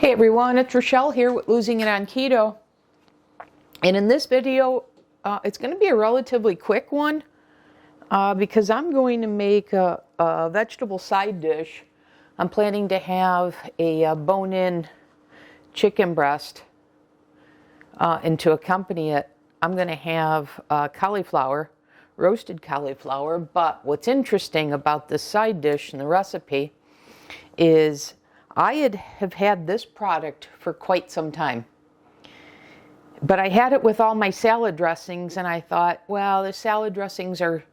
Hey everyone, it's Rochelle here with Losing It on Keto. And in this video, it's going to be a relatively quick one because I'm going to make a vegetable side dish. I'm planning to have a bone-in chicken breast, and to accompany it, I'm going to have cauliflower, roasted cauliflower. But what's interesting about this side dish and the recipe is I have had this product for quite some time. But I had it with all my salad dressings, and I thought, well, the salad dressings are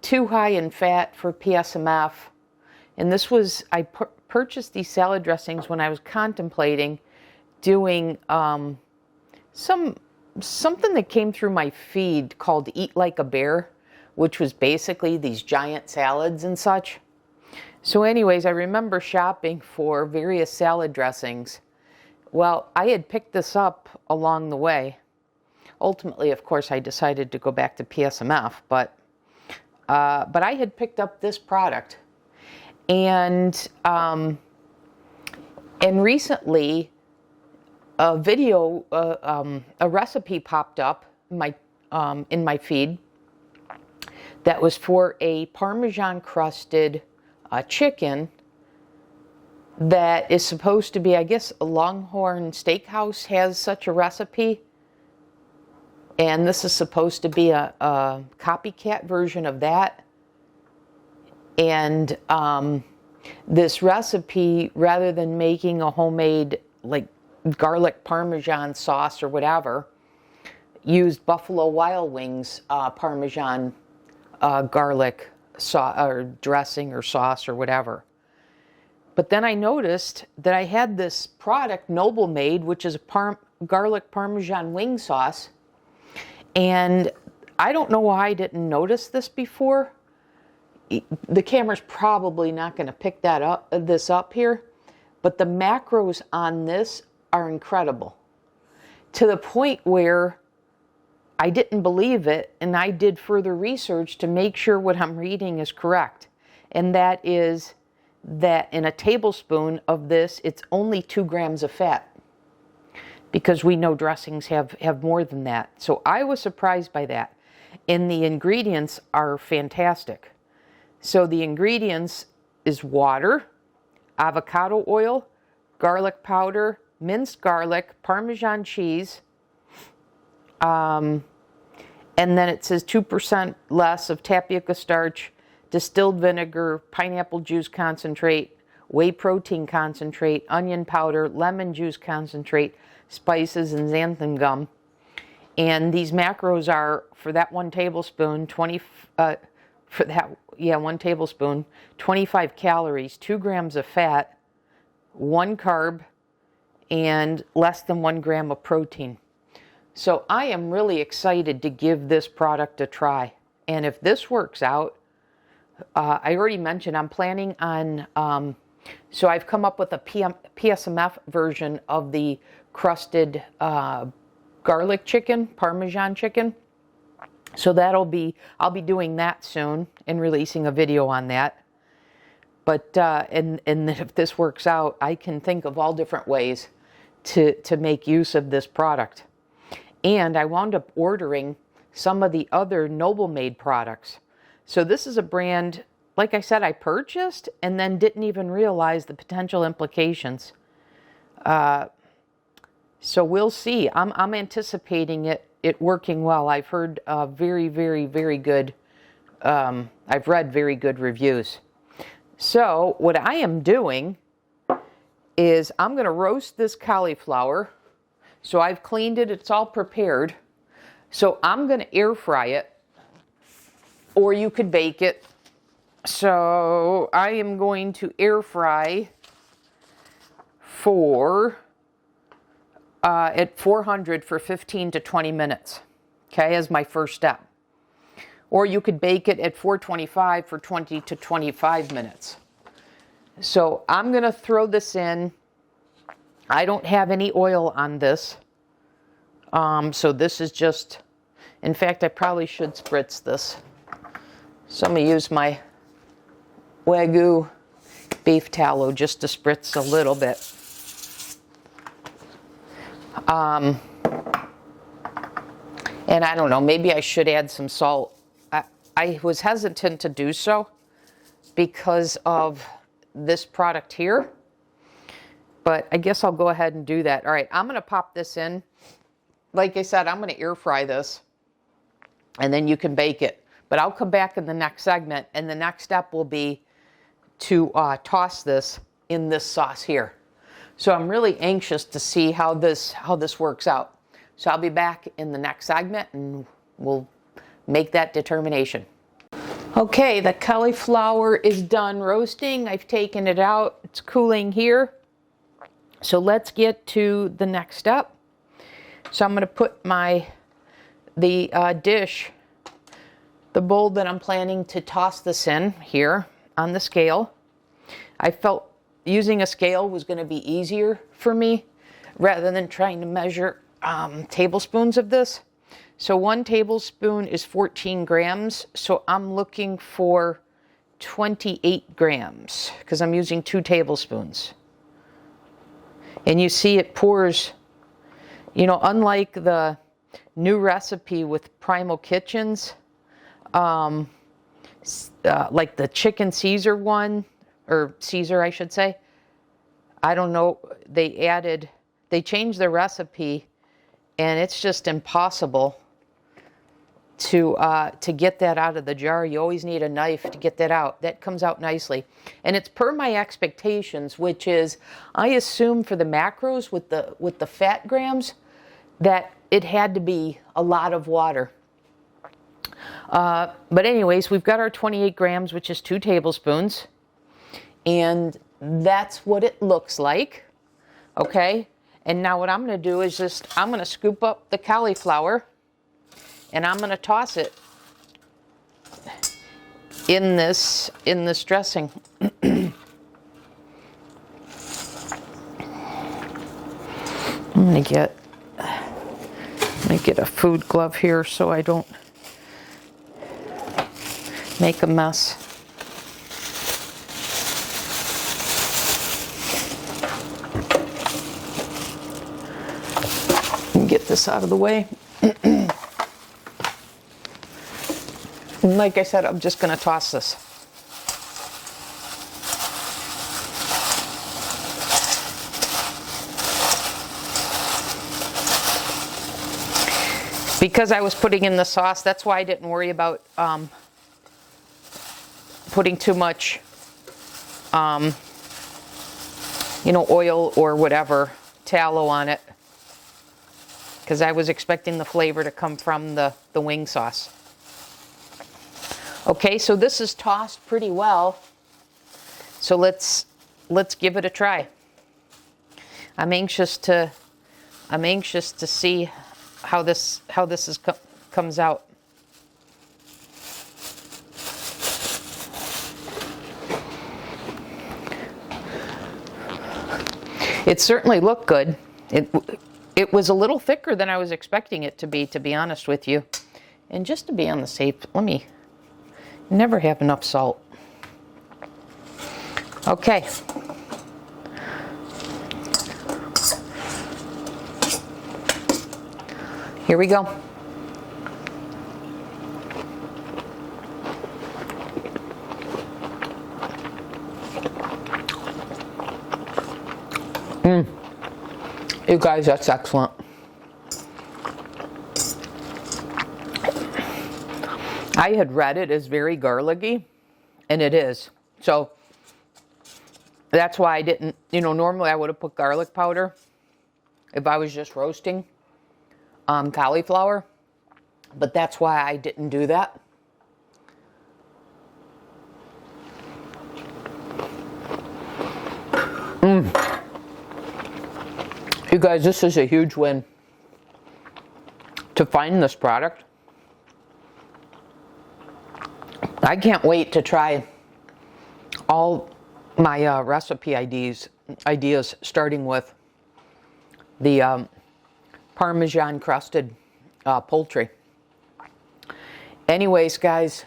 too high in fat for PSMF. And this was, I purchased these salad dressings when I was contemplating doing something that came through my feed called Eat Like a Bear, which was basically these giant salads and such. So anyways, I remember shopping for various salad dressings. Well, I had picked this up along the way. Ultimately, of course, I decided to go back to PSMF, but I had picked up this product. And recently, a video, a recipe popped up in my feed that was for a Parmesan crusted chicken that is supposed to be, I guess, a Longhorn Steakhouse has such a recipe, and this is supposed to be a copycat version of that. And this recipe, rather than making a homemade like garlic Parmesan sauce or whatever, used Buffalo Wild Wings Parmesan garlic sauce or dressing or sauce or whatever. But then I noticed that I had this product, Noble Made, which is a garlic Parmesan wing sauce. And I don't know why I didn't notice this before. The camera's probably not going to pick this up here, but the macros on this are incredible, to the point where I didn't believe it, and I did further research to make sure what I'm reading is correct. And that is that in a tablespoon of this, it's only 2 grams of fat, because we know dressings have more than that. So I was surprised by that. And the ingredients are fantastic. So the ingredients is water, avocado oil, garlic powder, minced garlic, Parmesan cheese, and then it says 2% less of tapioca starch, distilled vinegar, pineapple juice concentrate, whey protein concentrate, onion powder, lemon juice concentrate, spices, and xanthan gum. And these macros are, for that 1 tablespoon, 1 tablespoon, 25 calories, 2 grams of fat, 1 carb, and less than 1 gram of protein. So I am really excited to give this product a try. And if this works out, I already mentioned I'm planning on, so I've come up with a PSMF version of the crusted garlic chicken, Parmesan chicken. So I'll be doing that soon and releasing a video on that. But, and if this works out, I can think of all different ways to make use of this product. And I wound up ordering some of the other Noble Made products. So this is a brand, like I said, I purchased and then didn't even realize the potential implications. So we'll see. I'm anticipating it working well. I've heard very, very, very good, I've read very good reviews. So what I am doing is I'm going to roast this cauliflower. So I've cleaned it, it's all prepared. So I'm going to air fry it, or you could bake it. So I am going to air fry at 400 for 15 to 20 minutes, okay, as my first step. Or you could bake it at 425 for 20 to 25 minutes. So I'm going to throw this in. I don't have any oil on this. So this is just, in fact, I probably should spritz this. So I'm going to use my Wagyu beef tallow just to spritz a little bit. And I don't know, maybe I should add some salt. I was hesitant to do so because of this product here, but I guess I'll go ahead and do that. All right, I'm gonna pop this in. Like I said, I'm gonna air fry this and then you can bake it. But I'll come back in the next segment, and the next step will be to toss this in this sauce here. So I'm really anxious to see how this works out. So I'll be back in the next segment and we'll make that determination. Okay, the cauliflower is done roasting. I've taken it out. It's cooling here. So let's get to the next step. So I'm going to put the dish, the bowl that I'm planning to toss this in here on the scale. I felt using a scale was going to be easier for me rather than trying to measure tablespoons of this. So 1 tablespoon is 14 grams. So I'm looking for 28 grams because I'm using 2 tablespoons. And you see it pours, you know, unlike the new recipe with Primal Kitchens, like the chicken Caesar one, or Caesar I should say. I don't know, they changed the recipe and it's just impossible to get that out of the jar. You always need a knife to get that out. That comes out nicely. And it's per my expectations, which is I assume for the macros with the fat grams that it had to be a lot of water. But anyways, we've got our 28 grams, which is 2 tablespoons. And that's what it looks like. Okay. And now what I'm going to do is I'm going to scoop up the cauliflower and I'm going to toss it in this dressing. I'm going to get a food glove here so I don't make a mess. Get this out of the way. And like I said, I'm just going to toss this. Because I was putting in the sauce, that's why I didn't worry about putting too much oil or whatever, tallow on it. Because I was expecting the flavor to come from the wing sauce. Okay, so this is tossed pretty well. So let's give it a try. I'm anxious to see how this comes out. It certainly looked good. It was a little thicker than I was expecting it to be honest with you. And just to be on the safe, let me never have enough salt. Okay. Here we go. You guys, that's excellent. I had read it as very garlicky, and it is. So that's why I didn't, normally I would have put garlic powder if I was just roasting cauliflower, but that's why I didn't do that. You guys, this is a huge win to find this product. I can't wait to try all my recipe ideas, starting with the Parmesan crusted poultry. Anyways, guys,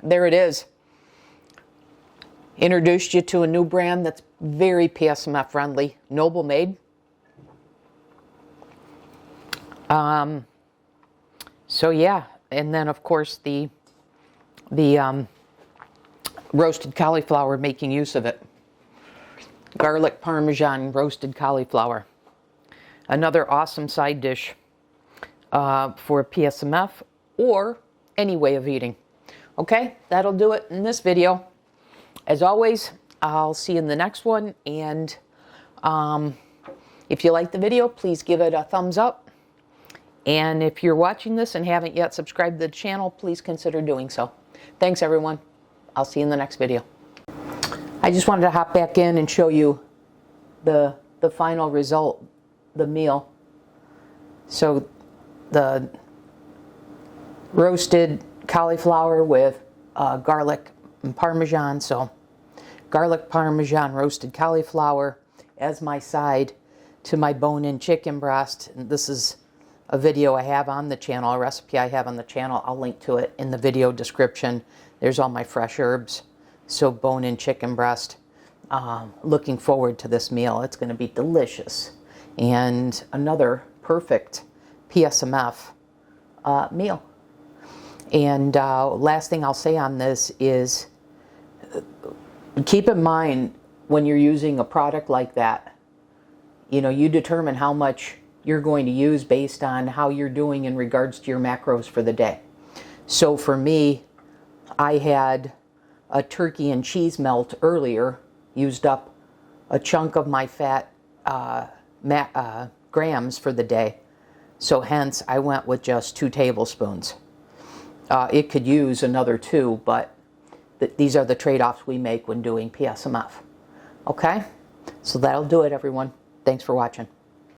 there it is. Introduced you to a new brand that's very PSMF friendly, Noble Made. So yeah, and then of course the roasted cauliflower, making use of it. Garlic Parmesan roasted cauliflower. Another awesome side dish for PSMF or any way of eating. Okay, that'll do it in this video. As always, I'll see you in the next one, and if you like the video, please give it a thumbs up. And if you're watching this and haven't yet subscribed to the channel, please consider doing so. Thanks, everyone. I'll see you in the next video. I just wanted to hop back in and show you the final result, the meal. So the roasted cauliflower with garlic and Parmesan. So garlic Parmesan roasted cauliflower as my side to my bone-in chicken breast. And this is a video I have on the channel, a recipe I have on the channel. I'll link to it in the video description. There's all my fresh herbs. So bone-in chicken breast. Looking forward to this meal. It's going to be delicious. And another perfect PSMF meal. And last thing I'll say on this is keep in mind when you're using a product like that, you know, you determine how much you're going to use based on how you're doing in regards to your macros for the day. So for me, I had a turkey and cheese melt earlier, used up a chunk of my fat grams for the day. So hence I went with just 2 tablespoons. It could use another 2, but these are the trade-offs we make when doing PSMF. Okay? So that'll do it, everyone. Thanks for watching.